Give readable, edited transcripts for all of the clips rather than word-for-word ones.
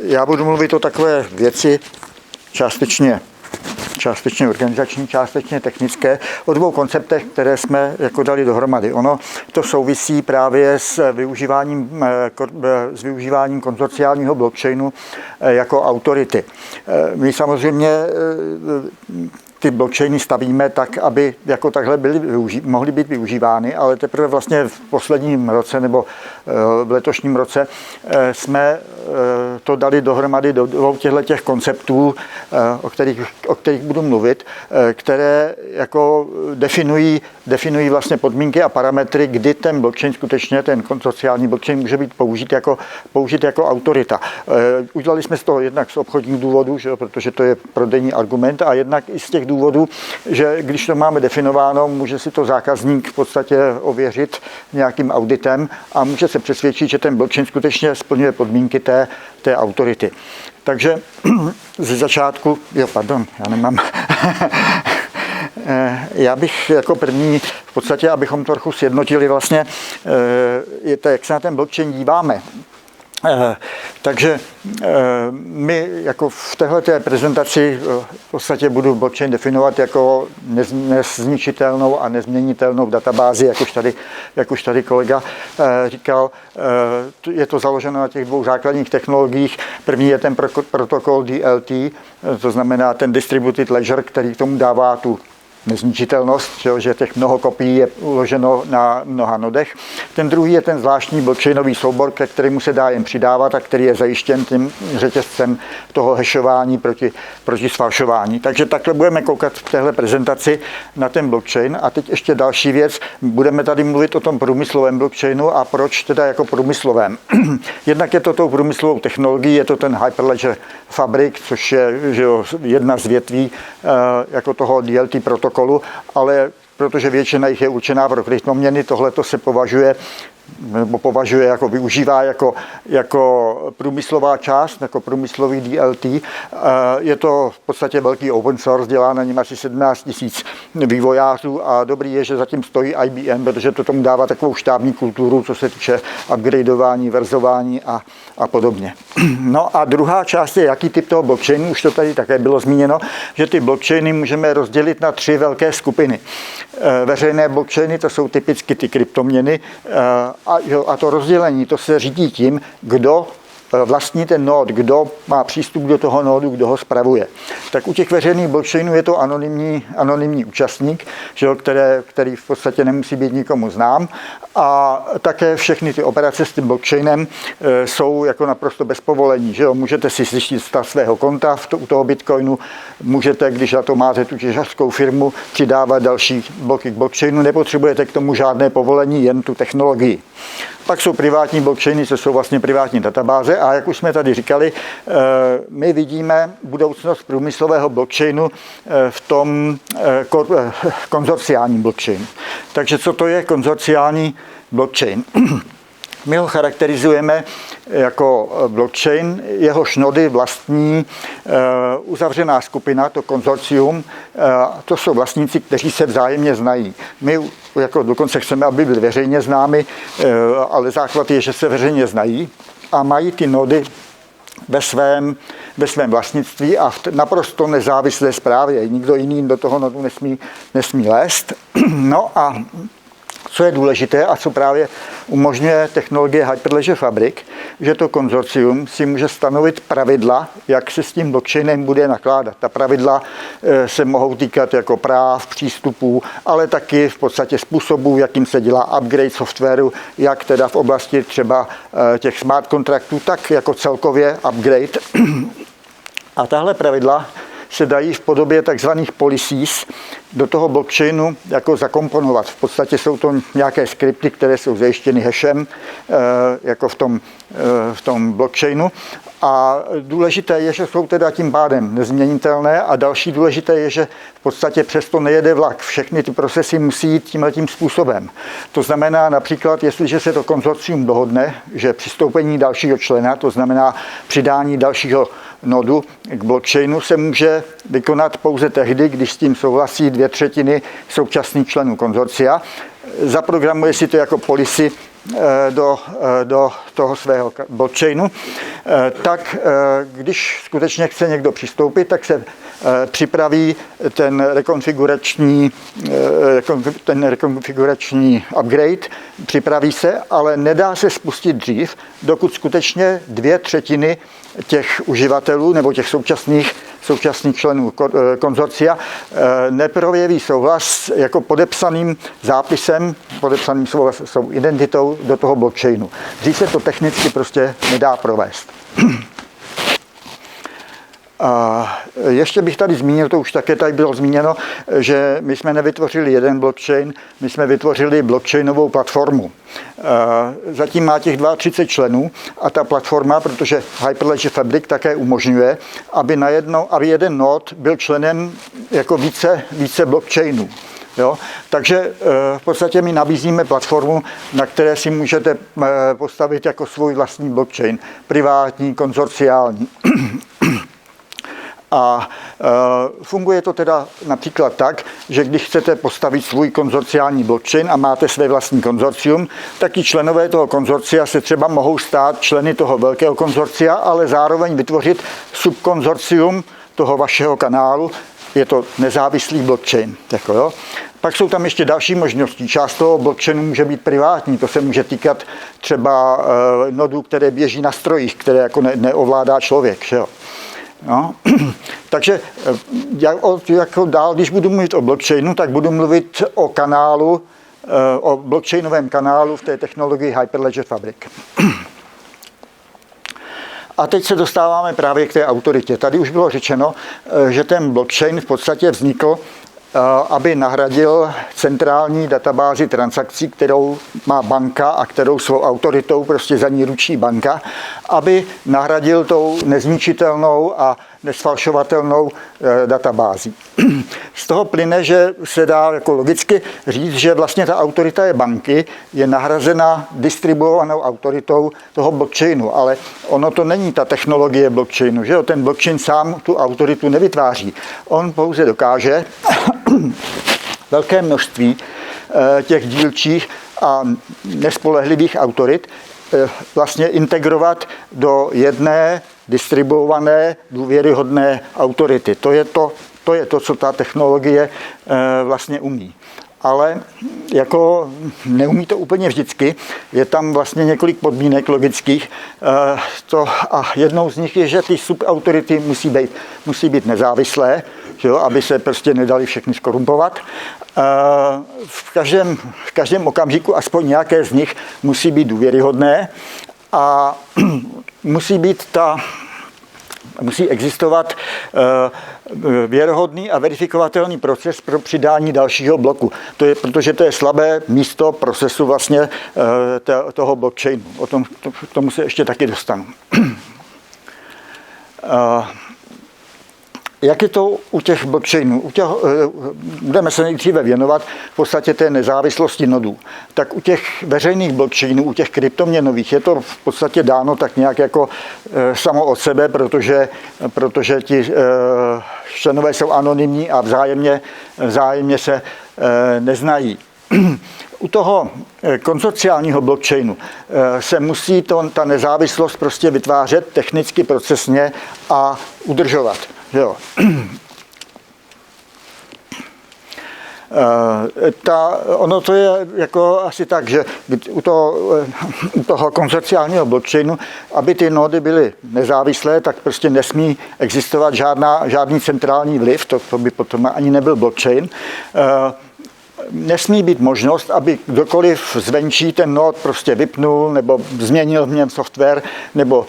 já budu mluvit o takové věci částečně organizační, částečně technické, o dvou konceptech, které jsme jako dali dohromady. Ono to souvisí právě s využíváním konzorciálního blockchainu jako autority. My samozřejmě ty blockchainy stavíme tak, aby jako takhle mohly být využívány, ale teprve vlastně v posledním roce nebo v letošním roce jsme to dali dohromady do dvou těch konceptů, o kterých budu mluvit, které jako definují vlastně podmínky a parametry, kdy ten blockchain skutečně, ten konzorciální blockchain může být použit jako autorita. Udělali jsme z toho jednak z obchodních důvodů, že, protože to je prodejní argument, a jednak i z těch důvodů, že když to máme definováno, může si to zákazník v podstatě ověřit nějakým auditem a může se přesvědčit, že ten blockchain skutečně splňuje podmínky té autority. Takže ze začátku, já nemám. Já bych jako první v podstatě, abychom to trochu sjednotili vlastně, jak se na ten blockchain díváme. Takže my jako v téhleté prezentaci v podstatě budu blockchain definovat jako nezničitelnou a nezměnitelnou databázi, jak už tady kolega říkal. Je to založeno na těch dvou základních technologiích. První je ten protokol DLT, to znamená ten Distributed Ledger, který k tomu dává tu nezničitelnost, že těch mnoho kopií je uloženo na mnoha nodech. Ten druhý je ten zvláštní blockchainový soubor, ke kterému se dá jen přidávat a který je zajištěn tím řetězcem toho hashování proti sfalšování. Takže takhle budeme koukat v téhle prezentaci na ten blockchain. A teď ještě další věc. Budeme tady mluvit o tom průmyslovém blockchainu a proč teda jako průmyslovém. Jednak je to tou průmyslovou technologií, je to ten Hyperledger Fabric, což je jedna z větví jako toho DLT protokolu, ale protože většina jich je určená pro kryptoměny, tohleto se využívá jako průmyslová část, jako průmyslový DLT. Je to v podstatě velký open source, dělá na něm asi 17 000 vývojářů a dobrý je, že zatím stojí IBM, protože to tomu dává takovou štábní kulturu, co se týče upgradeování, verzování a podobně. No a druhá část je, jaký typ toho blockchainu, už to tady také bylo zmíněno, že ty blockchainy můžeme rozdělit na 3 velké skupiny. Veřejné blockchainy, to jsou typicky ty kryptoměny, a to rozdělení, to se řídí tím, kdo vlastní ten nód, kdo má přístup do toho nódu, kdo ho spravuje. Tak u těch veřejných blockchainů je to anonymní účastník, který v podstatě nemusí být nikomu znám. A také všechny ty operace s tím blockchainem jsou jako naprosto bez povolení. Že jo? Můžete si zjistit stav svého konta u toho Bitcoinu, můžete, když na to máte tu těžařskou firmu, přidávat další bloky k blockchainu, nepotřebujete k tomu žádné povolení, jen tu technologii. Pak jsou privátní blockchainy, co jsou vlastně privátní databáze a jak už jsme tady říkali, my vidíme budoucnost průmyslového blockchainu v tom konzorciálním blockchainu. Takže co to je konzorciální blockchain? My ho charakterizujeme jako blockchain, jehož nody vlastní uzavřená skupina, to konzorcium, to jsou vlastníci, kteří se vzájemně znají. My jako dokonce chceme, aby byli veřejně známi, ale základ je, že se veřejně znají a mají ty nody ve svém vlastnictví a v naprosto nezávislé správě. Nikdo jiný do toho nodu nesmí lézt. No a co je důležité a co právě umožňuje technologie Hyperledger Fabric, že to konzorcium si může stanovit pravidla, jak se s tím blockchainem bude nakládat. Ta pravidla se mohou týkat jako práv, přístupů, ale taky v podstatě způsobů, jakým se dělá upgrade softwaru, jak teda v oblasti třeba těch smart kontraktů, tak jako celkově upgrade. A tahle pravidla se dají v podobě takzvaných policies do toho blockchainu jako zakomponovat. V podstatě jsou to nějaké skripty, které jsou zajištěny hashem, jako v tom blockchainu. A důležité je, že jsou teda tím pádem nezměnitelné a další důležité je, že v podstatě přesto nejede vlak. Všechny ty procesy musí jít tímhletím způsobem. To znamená například, jestliže se to konzorcium dohodne, že přistoupení dalšího člena, to znamená přidání dalšího nodu k blockchainu, se může vykonat pouze tehdy, když s tím souhlasí 2/3 současných členů konzorcia. Zaprogramuje si to jako policy do toho svého blockchainu. tak když skutečně chce někdo přistoupit, tak se připraví ten rekonfigurační upgrade, připraví se, ale nedá se spustit dřív, dokud skutečně 2/3 těch uživatelů nebo těch současných členů konzorcia neprojeví souhlas jako podepsaným zápisem, podepsaným svou identitou do toho blockchainu. Dřív se to technicky prostě nedá provést. A ještě bych tady zmínil, to už také tady bylo zmíněno, že my jsme nevytvořili jeden blockchain, my jsme vytvořili blockchainovou platformu. Zatím má těch 32 členů a ta platforma, protože Hyperledger Fabric také umožňuje, aby jeden node byl členem jako více blockchainů. Jo? Takže v podstatě my nabízíme platformu, na které si můžete postavit jako svůj vlastní blockchain, privátní, konzorciální. A funguje to teda například tak, že když chcete postavit svůj konzorciální blockchain a máte své vlastní konzorcium, tak i členové toho konzorcia se třeba mohou stát členy toho velkého konzorcia, ale zároveň vytvořit subkonzorcium toho vašeho kanálu. Je to nezávislý blockchain. Jako jo. Pak jsou tam ještě další možnosti. Část toho blockchainu může být privátní. To se může týkat třeba nodů, které běží na strojích, které jako neovládá člověk. Že jo. No. Takže jako dál, když budu mluvit o blockchainu, tak budu mluvit o kanálu, o blockchainovém kanálu v té technologii Hyperledger Fabric. A teď se dostáváme právě k té autoritě. Tady už bylo řečeno, že ten blockchain v podstatě vznikl, aby nahradil centrální databázi transakcí, kterou má banka a kterou svou autoritou prostě za ní ručí banka, aby nahradil tou nezničitelnou a nesfalšovatelnou databází. Z toho plyne, že se dá jako logicky říct, že vlastně ta autorita je banky, je nahrazena distribuovanou autoritou toho blockchainu, ale ono to není ta technologie blockchainu, že jo? Ten blockchain sám tu autoritu nevytváří. On pouze dokáže velké množství těch dílčích a nespolehlivých autorit vlastně integrovat do jedné distribuované, důvěryhodné autority. To je to, co ta technologie vlastně umí. Ale jako neumí to úplně vždycky. Je tam vlastně několik podmínek logických. A jednou z nich je, že ty subautority musí být nezávislé, jo, aby se prostě nedali všechny skorumpovat. V každém okamžiku aspoň nějaké z nich musí být důvěryhodné a musí existovat věrohodný a verifikovatelný proces pro přidání dalšího bloku. Protože to je slabé místo procesu vlastně toho blockchainu. K tomu se ještě taky dostanu. Jak je to u těch blockchainů? Budeme se nejdříve věnovat v podstatě té nezávislosti nodů. Tak u těch veřejných blockchainů, u těch kryptoměnových je to v podstatě dáno tak nějak jako samo od sebe, protože ti členové jsou anonymní a vzájemně se neznají. U toho konzorciálního blockchainu se musí ta nezávislost prostě vytvářet technicky, procesně a udržovat. Jo. Ono to je jako asi tak, že u toho konzorciálního blockchainu, aby ty nody byly nezávislé, tak prostě nesmí existovat žádný centrální vliv, to by potom ani nebyl blockchain. Nesmí být možnost, aby kdokoliv zvenčí ten node prostě vypnul nebo změnil v něm software nebo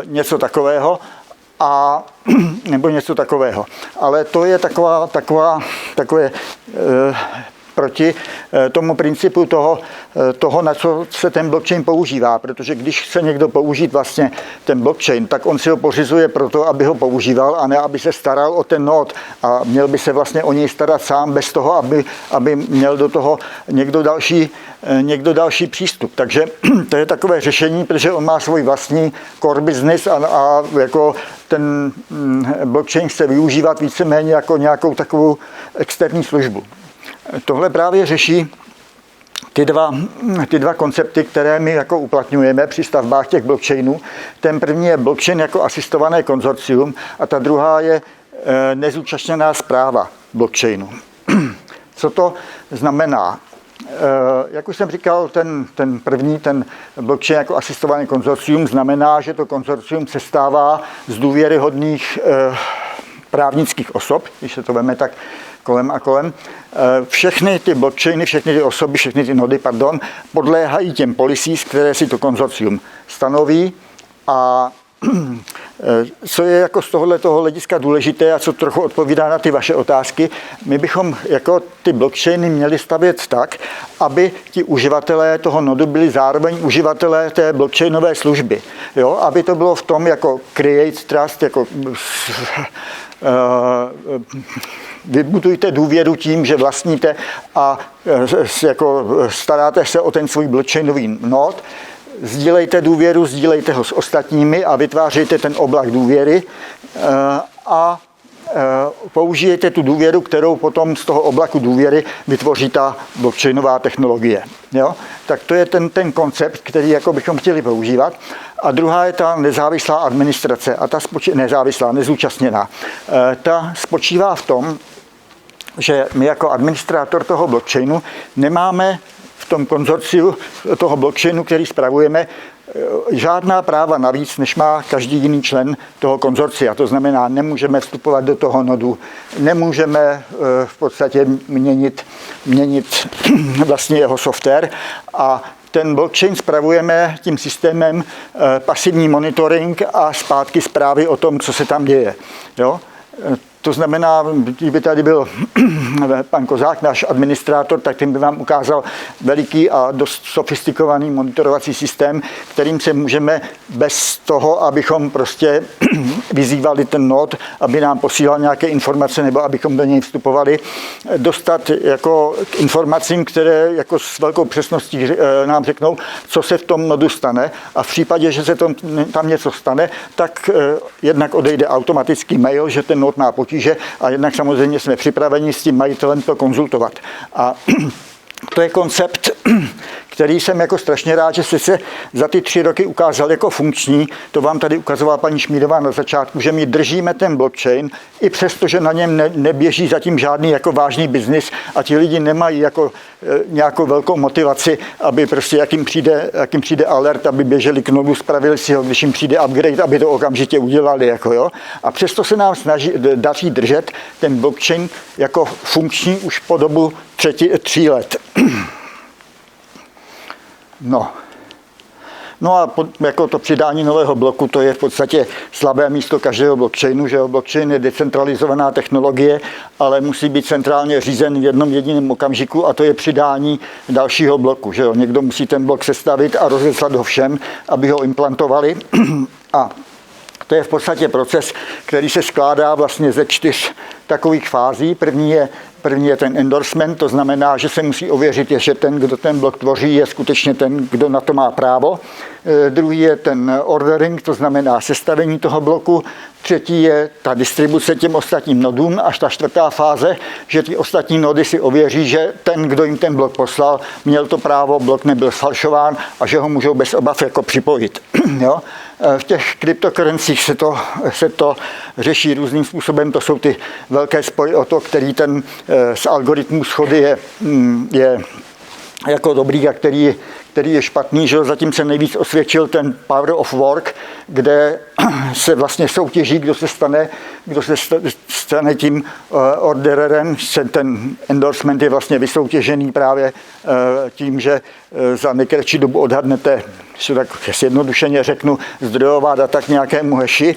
něco takového. Nebo něco takového. Ale to je takové proti tomu principu toho, na co se ten blockchain používá. Protože když chce někdo použít vlastně ten blockchain, tak on si ho pořizuje proto, aby ho používal a ne, aby se staral o ten node. A měl by se vlastně o něj starat sám bez toho, aby měl do toho někdo další přístup. Takže to je takové řešení, protože on má svůj vlastní core business a jako ten blockchain chce využívat víceméně jako nějakou takovou externí službu. Tohle právě řeší ty dva koncepty, které my jako uplatňujeme při stavbách těch blockchainů. Ten první je blockchain jako asistované konzorcium a ta druhá je nezúčastněná správa blockchainu. Co to znamená? Jak už jsem říkal, ten první, ten blockchain jako asistovaný konzorcium, znamená, že to konzorcium se stává z důvěryhodných právnických osob, když se to veme tak kolem a kolem. Všechny ty blockchainy, všechny ty osoby, všechny ty nody, podléhají těm policies, které si to konzorcium stanoví. A co je jako z tohoto hlediska důležité a co trochu odpovídá na ty vaše otázky, my bychom jako ty blockchainy měli stavět tak, aby ti uživatelé toho nodu byli zároveň uživatelé té blockchainové služby. Jo? Aby to bylo v tom jako create trust, jako vybudujte důvěru tím, že vlastníte a jako staráte se o ten svůj blockchainový nod. Sdílejte důvěru, sdílejte ho s ostatními a vytvářejte ten oblak důvěry a použijete tu důvěru, kterou potom z toho oblaku důvěry vytvoří ta blockchainová technologie. Jo? Tak to je ten koncept, který jako bychom chtěli používat. A druhá je ta nezávislá administrace a ta nezúčastněná. Ta spočívá v tom, že my jako administrátor toho blockchainu nemáme v tom konzorciu toho blockchainu, který spravujeme, žádná práva navíc, než má každý jiný člen toho konzorcia. To znamená, nemůžeme vstupovat do toho nodu, nemůžeme v podstatě měnit vlastně jeho software a ten blockchain spravujeme tím systémem pasivní monitoring a zpátky zprávy o tom, co se tam děje. Jo? To znamená, kdyby tady byl pan Kozák, náš administrátor, tak ten by vám ukázal veliký a dost sofistikovaný monitorovací systém, kterým se můžeme bez toho, abychom prostě vyzývali ten nod, aby nám posílal nějaké informace nebo abychom do něj vstupovali, dostat jako k informacím, které jako s velkou přesností nám řeknou, co se v tom nodu stane a v případě, že se tam něco stane, tak jednak odejde automatický mail, že ten nod má potíže a jednak samozřejmě jsme připraveni s tím majitelem to konzultovat. A to je koncept, který jsem jako strašně rád, že jste se za ty 3 roky ukázal jako funkční. To vám tady ukazovala paní Šmídová na začátku, že my držíme ten blockchain, i přesto, že na něm neběží zatím žádný jako vážný biznis a ti lidi nemají jako nějakou velkou motivaci, aby prostě jak jim přijde alert, aby běželi k nodu, spravili si ho, když jim přijde upgrade, aby to okamžitě udělali. Jako jo. A přesto se nám daří držet ten blockchain jako funkční už po dobu 3 let. No a jako to přidání nového bloku, to je v podstatě slabé místo každého blockchainu, že blockchain je decentralizovaná technologie, ale musí být centrálně řízen v jednom jediném okamžiku a to je přidání dalšího bloku. Že jo? Někdo musí ten blok sestavit a rozeslat ho všem, aby ho implantovali. A to je v podstatě proces, který se skládá vlastně ze 4 takových fází. První je ten endorsement, to znamená, že se musí ověřit, že ten, kdo ten blok tvoří, je skutečně ten, kdo na to má právo. Druhý je ten ordering, to znamená sestavení toho bloku. Třetí je ta distribuce těm ostatním nodům, až ta 4. fáze, že ty ostatní nody si ověří, že ten, kdo jim ten blok poslal, měl to právo, blok nebyl sfalšován a že ho můžou bez obav jako připojit. Jo? V těch kryptocurrencích se to řeší různým způsobem, to jsou ty velké spory o to, který ten z algoritmů shody je jako dobrý a který je špatný, že zatím se nejvíc osvědčil ten power of work, kde se vlastně soutěží, kdo se stane tím ordererem. Ten endorsement je vlastně vysoutěžený právě tím, že za nejkratší dobu odhadnete, že tak zjednodušeně řeknu, zdrojová data k nějakému hashi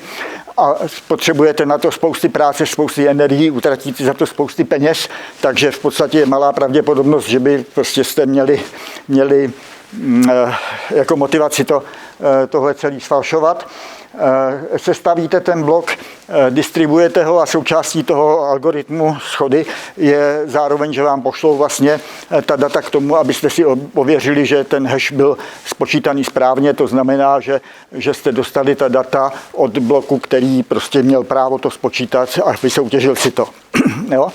a potřebujete na to spousty práce, spousty energií, utratíte za to spousty peněz, takže v podstatě je malá pravděpodobnost, že by prostě jste měli jako motivaci tohle celý sfalšovat. Sestavíte ten blok, distribuujete ho a součástí toho algoritmu shody je zároveň, že vám pošlou vlastně ta data k tomu, abyste si ověřili, že ten hash byl spočítaný správně. To znamená, že jste dostali ta data od bloku, který prostě měl právo to spočítat a vysoutěžil si to. Jo?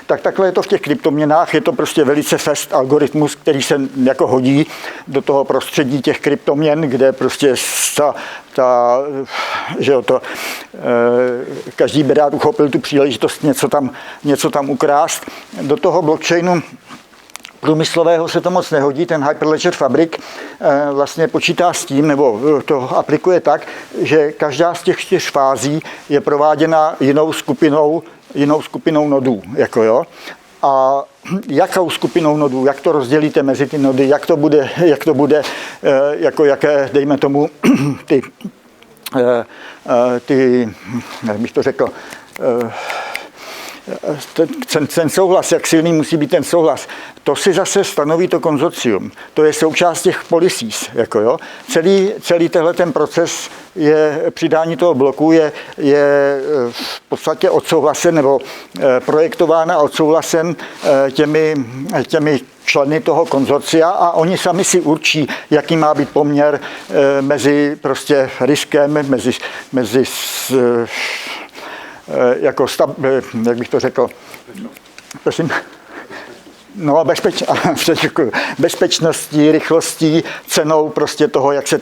Tak takhle je to v těch kryptoměnách, je to prostě velice fast algoritmus, který se jako hodí do toho prostředí těch kryptoměn, kde prostě každý by rád uchopil tu příležitost něco tam ukrást. Do toho blockchainu průmyslového se to moc nehodí, ten Hyperledger Fabric vlastně počítá s tím, nebo to aplikuje tak, že každá z těch 4 fází je prováděna jinou skupinou nodů. Jako jo. A jakou skupinou nodů, jak to rozdělíte mezi ty nody, jak to bude jako jaké, dejme tomu, jak bych to řekl, ten souhlas, jak silný musí být ten souhlas, to si zase stanoví to konzorcium. To je součást těch policies. Jako jo. Celý tenhle ten proces je přidání toho bloku je v podstatě odsouhlasen nebo projektován a odsouhlasen těmi členy toho konzorcia a oni sami si určí, jaký má být poměr mezi prostě riskem, mezi jako jak bych to řekl, prosím, no bezpečností, rychlostí, cenou prostě toho, jak se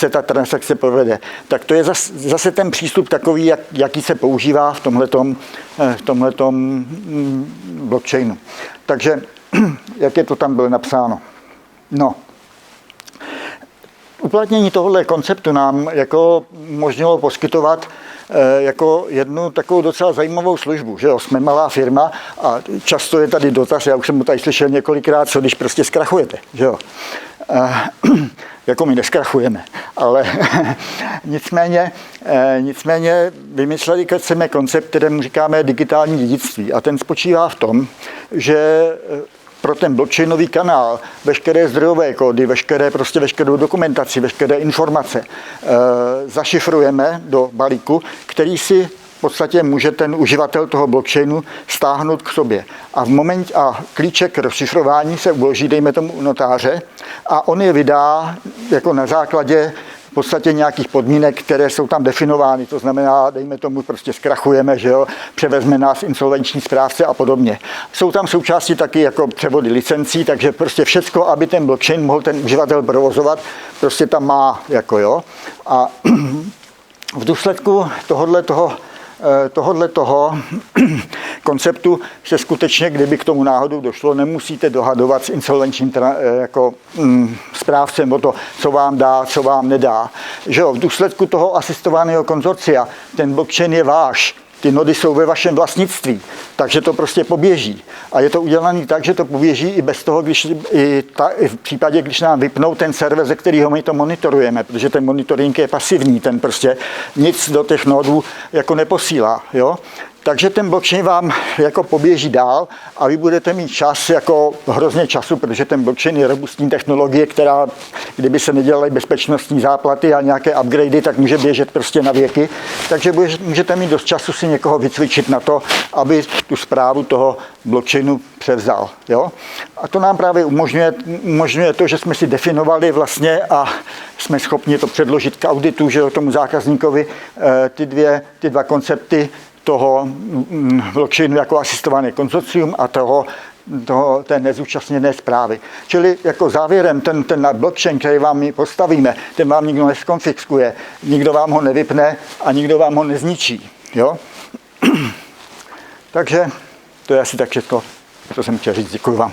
ta transakce povede. Tak to je zase ten přístup takový, jaký se používá v tomhletom blockchainu. Takže jak je to tam bylo napsáno? No. Uplatnění tohoto konceptu nám jako možnilo poskytovat jako jednu takovou docela zajímavou službu, že jo, jsme malá firma a často je tady dotaz, já už jsem mu tady slyšel několikrát, co když prostě zkrachujete, že jo. Jako my neskrachujeme, ale nicméně vymysleli chceme koncept, kterému říkáme digitální dědictví a ten spočívá v tom, že pro ten blockchainový kanál veškeré zdrojové kódy, veškerou dokumentaci, veškeré informace zašifrujeme do balíku, který si v podstatě může ten uživatel toho blockchainu stáhnout k sobě. A klíček k rozšifrování se uloží, dejme tomu u notáře, a on je vydá jako na základě v podstatě nějakých podmínek, které jsou tam definovány. To znamená, dejme tomu, prostě zkrachujeme, že jo, převezme nás insolvenční správce a podobně. Jsou tam součástí taky jako převody licencí, takže prostě všecko, aby ten blockchain mohl ten uživatel provozovat, prostě tam má, jako jo. A v důsledku tohoto konceptu se skutečně, kdyby k tomu náhodou došlo, nemusíte dohadovat s insolvenčním správcem o to, co vám dá, co vám nedá. Že jo, v důsledku toho asistovaného konzorcia ten blockchain je váš. Ty nody jsou ve vašem vlastnictví, takže to prostě poběží. A je to udělané tak, že to poběží i bez toho, i v případě, když nám vypnou ten server, ze kterého my to monitorujeme, protože ten monitoring je pasivní, ten prostě nic do těch nodů jako neposílá. Jo? Takže ten blockchain vám jako poběží dál a vy budete mít čas, jako hrozně času, protože ten blockchain je robustní technologie, která, kdyby se nedělaly bezpečnostní záplaty a nějaké upgradey, tak může běžet prostě na věky. Takže můžete mít dost času si někoho vycvičit na to, aby tu správu toho blockchainu převzal. Jo? A to nám právě umožňuje to, že jsme si definovali vlastně a jsme schopni to předložit k auditu, že tomu zákazníkovi ty dva koncepty toho blockchainu jako asistovaný konzorcium a té nezúčastněné zprávy. Čili jako závěrem ten blockchain, který vám my postavíme, ten vám nikdo neskonfiskuje, nikdo vám ho nevypne a nikdo vám ho nezničí. Jo? Takže to je asi tak všechno, co jsem chtěl říct. Děkuji vám.